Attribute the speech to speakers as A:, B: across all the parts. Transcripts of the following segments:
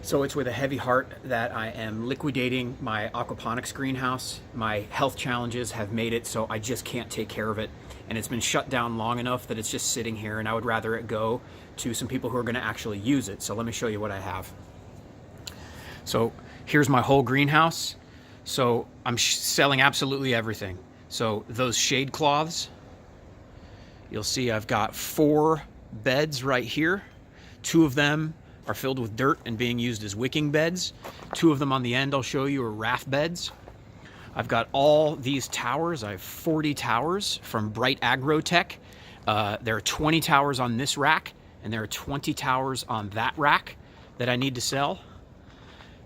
A: So it's with a heavy heart that I am liquidating my aquaponics greenhouse. My health challenges have made it so I just can't take care of it. And it's been shut down long enough that it's just sitting here, and I would rather it go to some people who are going to actually use it. So let me show you what I have. So here's my whole greenhouse. So I'm selling absolutely everything. So those shade cloths, you'll see I've got 4 beds right here. 2 of them are filled with dirt and being used as wicking beds. 2 of them on the end I'll show you are raft beds. I've got all these towers. I have 40 towers from Bright Agrotech. There are 20 towers on this rack, and there are 20 towers on that rack that I need to sell.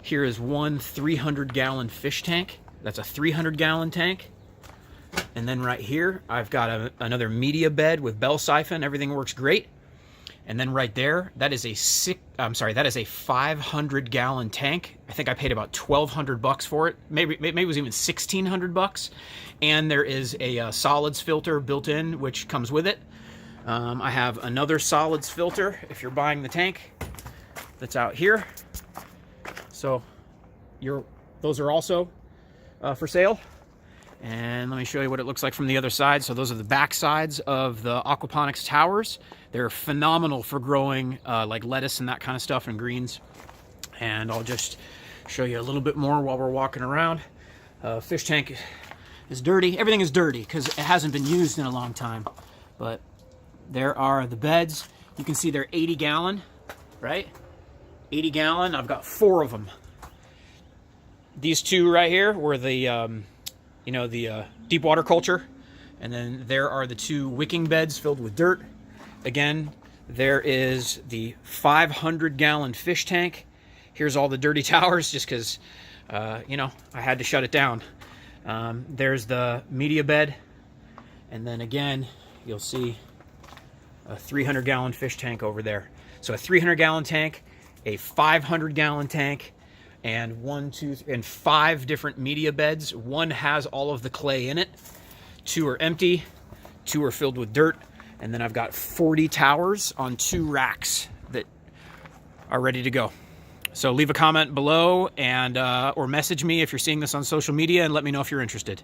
A: Here is one 300-gallon fish tank. That's a 300-gallon tank. And then right here, I've got another media bed with bell siphon. Everything works great. And then right there, that is a 500-gallon tank. I think I paid about $1,200 for it. Maybe it was even $1,600. And there is a solids filter built in, which comes with it. I have another solids filter if you're buying the tank that's out here. So those are also for sale. And let me show you what it looks like from the other side. So those are the back sides of the aquaponics towers. They're phenomenal for growing like lettuce and that kind of stuff and greens. And I'll just show you a little bit more while we're walking around. Fish tank is dirty. Everything is dirty because it hasn't been used in a long time. But there are the beds. You can see they're 80-gallon, right? 80-gallon. I've got 4 of them. These 2 right here were the deep water culture, and then there are the 2 wicking beds filled with dirt. Again, there is the 500-gallon fish tank. Here's all the dirty towers just because I had to shut it down. There's the media bed, and then again you'll see a 300-gallon fish tank over there. So a 300-gallon tank, a 500-gallon tank, and 5 different media beds. 1 has all of the clay in it. 2 are empty. 2 are filled with dirt. And then I've got 40 towers on 2 racks that are ready to go. So leave a comment below and or message me if you're seeing this on social media and let me know if you're interested.